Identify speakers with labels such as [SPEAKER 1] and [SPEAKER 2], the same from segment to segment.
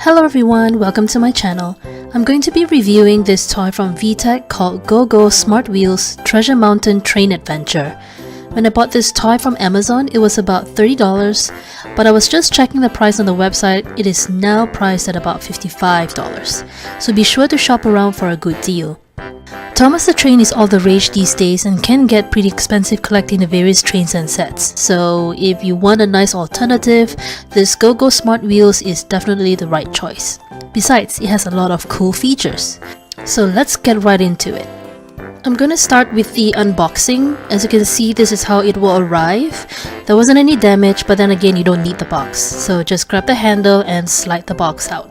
[SPEAKER 1] Hello everyone, welcome to my channel. I'm going to be reviewing this toy from Vtech called Go Smart Wheels Treasure Mountain Train Adventure. When I bought this toy from Amazon, it was about $30, but I was just checking the price on the website. It is now priced at about $55, so be sure to shop around for a good deal. Thomas the Train is all the rage these days and can get pretty expensive collecting the various trains and sets, so if you want a nice alternative, this Go Smart Wheels is definitely the right choice. Besides, it has a lot of cool features. So let's get right into it. I'm gonna start with the unboxing. As you can see, this is how it will arrive. There wasn't any damage, but then again, you don't need the box, so just grab the handle and slide the box out.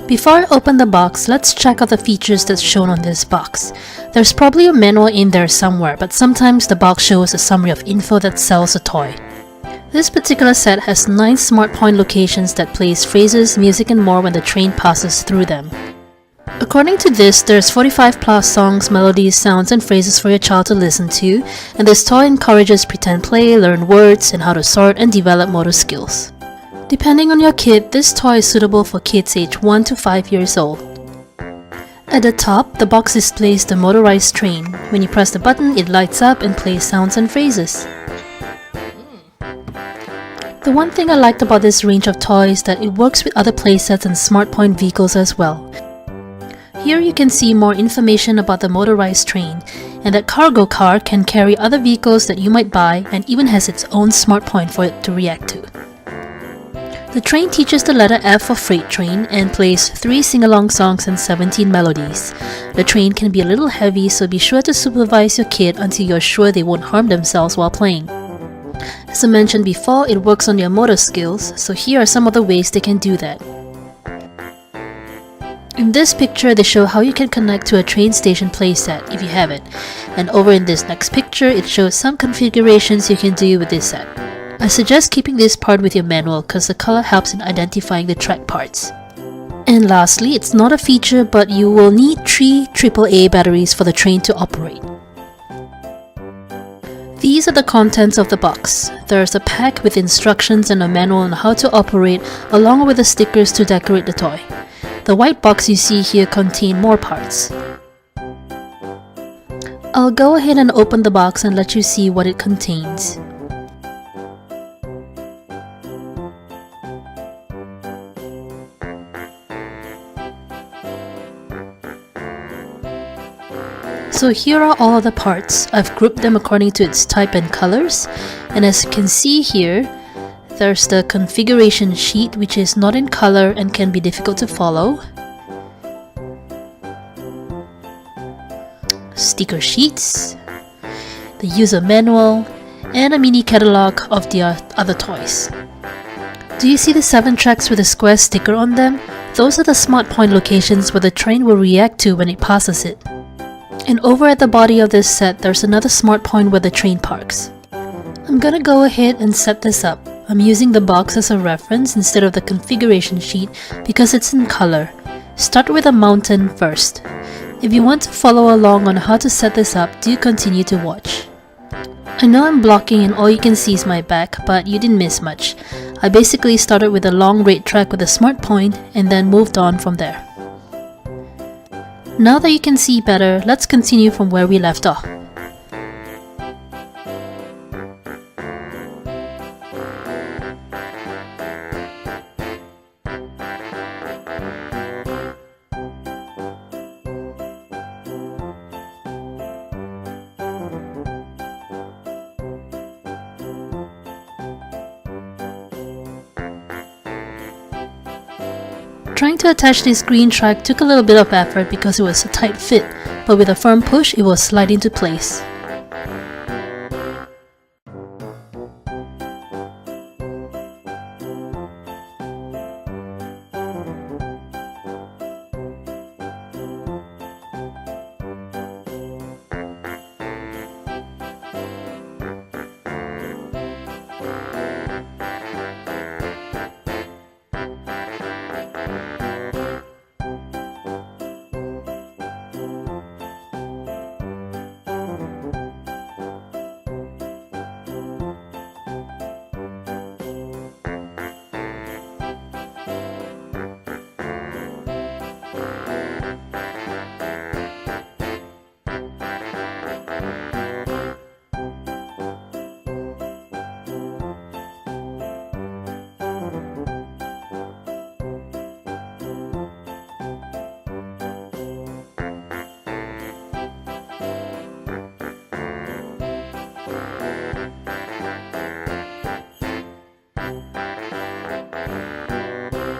[SPEAKER 1] Before I open the box, let's check out the features that's shown on this box. There's probably a manual in there somewhere, but sometimes the box shows a summary of info that sells a toy. This particular set has 9 smart point locations that plays phrases, music and more when the train passes through them. According to this, there's 45 plus songs, melodies, sounds and phrases for your child to listen to, and this toy encourages pretend play, learn words, and how to sort and develop motor skills. Depending on your kid, this toy is suitable for kids aged 1 to 5 years old. At the top, the box displays the motorized train. When you press the button, it lights up and plays sounds and phrases. The one thing I liked about this range of toys is that it works with other playsets and smart point vehicles as well. Here you can see more information about the motorized train, and that cargo car can carry other vehicles that you might buy and even has its own smart point for it to react to. The train teaches the letter F for freight train and plays 3 sing-along songs and 17 melodies. The train can be a little heavy, so be sure to supervise your kid until you're sure they won't harm themselves while playing. As I mentioned before, it works on their motor skills, so here are some of the ways they can do that. In this picture, they show how you can connect to a train station playset if you have it, and over in this next picture, it shows some configurations you can do with this set. I suggest keeping this part with your manual because the color helps in identifying the track parts. And lastly, it's not a feature, but you will need 3 AAA batteries for the train to operate. These are the contents of the box. There's a pack with instructions and a manual on how to operate, along with the stickers to decorate the toy. The white box you see here contains more parts. I'll go ahead and open the box and let you see what it contains. So here are all the parts. I've grouped them according to its type and colors, and as you can see here, there's the configuration sheet, which is not in color and can be difficult to follow. Sticker sheets, the user manual, and a mini catalog of the other toys. Do you see the 7 tracks with a square sticker on them? Those are the smart point locations where the train will react to when it passes it. And over at the body of this set, there's another smart point where the train parks. I'm gonna go ahead and set this up. I'm using the box as a reference instead of the configuration sheet because it's in color. Start with a mountain first. If you want to follow along on how to set this up, do continue to watch. I know I'm blocking and all you can see is my back, but you didn't miss much. I basically started with a long red track with a smart point and then moved on from there. Now that you can see better, let's continue from where we left off. Trying to attach this green track took a little bit of effort because it was a tight fit, but with a firm push it will slide into place.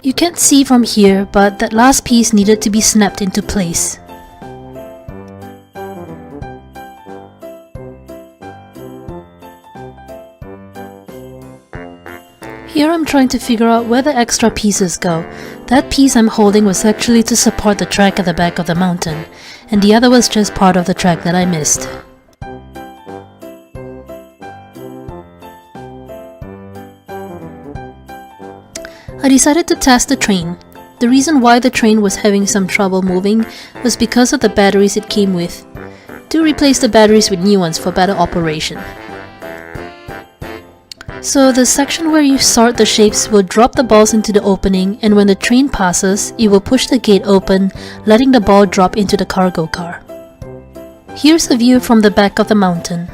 [SPEAKER 1] You can't see from here, but that last piece needed to be snapped into place. Here I'm trying to figure out where the extra pieces go. That piece I'm holding was actually to support the track at the back of the mountain, and the other was just part of the track that I missed. I decided to test the train. The reason why the train was having some trouble moving was because of the batteries it came with. Do replace the batteries with new ones for better operation. So the section where you sort the shapes will drop the balls into the opening, and when the train passes, it will push the gate open, letting the ball drop into the cargo car. Here's a view from the back of the mountain.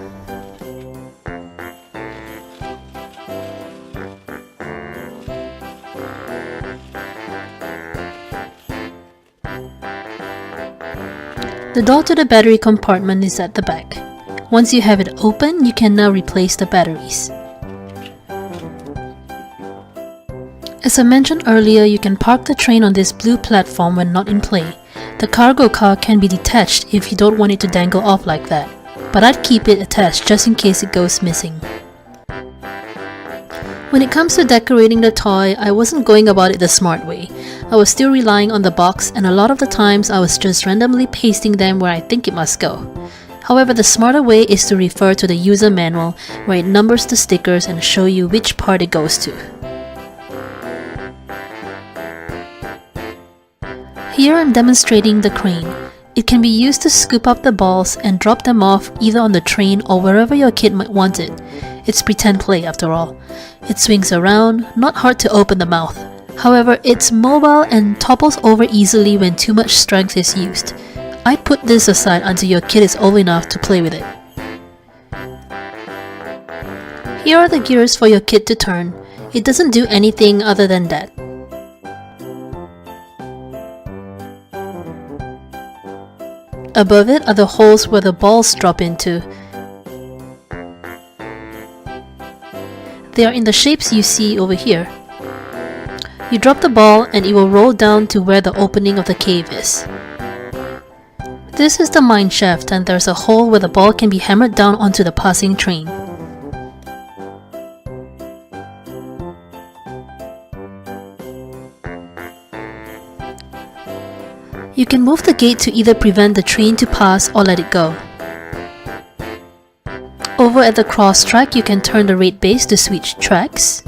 [SPEAKER 1] The door to the battery compartment is at the back. Once you have it open, you can now replace the batteries. As I mentioned earlier, you can park the train on this blue platform when not in play. The cargo car can be detached if you don't want it to dangle off like that, but I'd keep it attached just in case it goes missing. When it comes to decorating the toy, I wasn't going about it the smart way. I was still relying on the box, and a lot of the times I was just randomly pasting them where I think it must go. However, the smarter way is to refer to the user manual, where it numbers the stickers and show you which part it goes to. Here I'm demonstrating the crane. It can be used to scoop up the balls and drop them off either on the train or wherever your kid might want it. It's pretend play after all. It swings around, not hard to open the mouth. However, it's mobile and topples over easily when too much strength is used. I'd put this aside until your kid is old enough to play with it. Here are the gears for your kid to turn. It doesn't do anything other than that. Above it are the holes where the balls drop into. They are in the shapes you see over here. You drop the ball and it will roll down to where the opening of the cave is. This is the mine shaft, and there's a hole where the ball can be hammered down onto the passing train. You can move the gate to either prevent the train to pass or let it go. Over at the cross track, you can turn the rate base to switch tracks.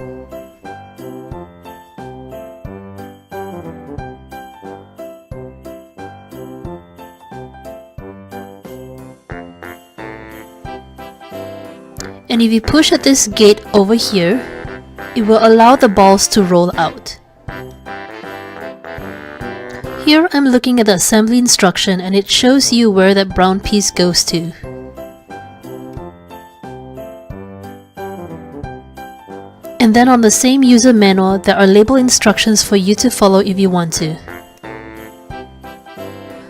[SPEAKER 1] And if you push at this gate over here, it will allow the balls to roll out. Here I'm looking at the assembly instruction, and it shows you where that brown piece goes to. And then on the same user manual, there are label instructions for you to follow if you want to.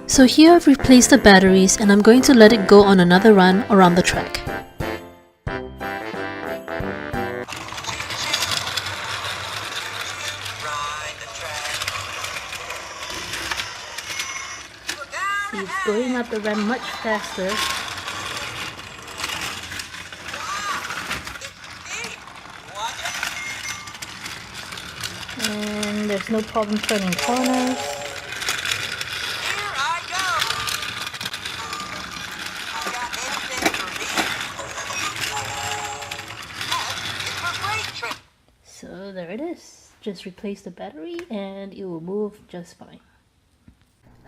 [SPEAKER 1] So here I've replaced the batteries, and I'm going to let it go on another run around the track. See, it's going up the ramp much faster. And there's no problem turning corners.
[SPEAKER 2] Here I go. Got anything for me? It's a great trip.
[SPEAKER 1] So there it is. Just replace the battery and it will move just fine.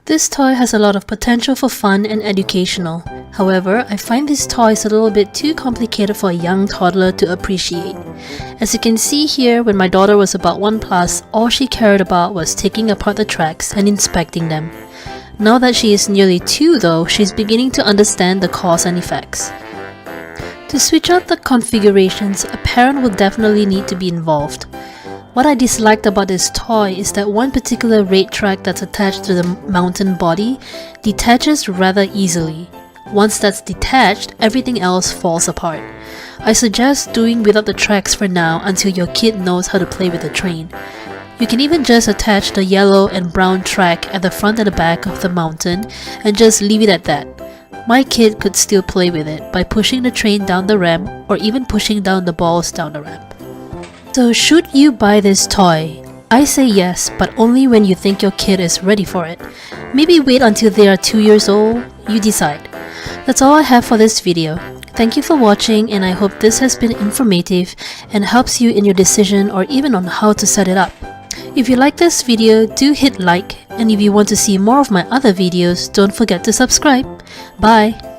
[SPEAKER 1] This toy has a lot of potential for fun and educational. However, I find these toys a little bit too complicated for a young toddler to appreciate. As you can see here, when my daughter was about 1+, all she cared about was taking apart the tracks and inspecting them. Now that she is nearly 2 though, she's beginning to understand the cause and effects. To switch out the configurations, a parent will definitely need to be involved. What I disliked about this toy is that one particular raid track that's attached to the mountain body detaches rather easily. Once that's detached, everything else falls apart. I suggest doing without the tracks for now until your kid knows how to play with the train. You can even just attach the yellow and brown track at the front and the back of the mountain and just leave it at that. My kid could still play with it by pushing the train down the ramp or even pushing down the balls down the ramp. So should you buy this toy? I say yes, but only when you think your kid is ready for it. Maybe wait until they are 2 years old, you decide. That's all I have for this video. Thank you for watching, and I hope this has been informative and helps you in your decision or even on how to set it up. If you like this video, do hit like, and if you want to see more of my other videos, don't forget to subscribe. Bye!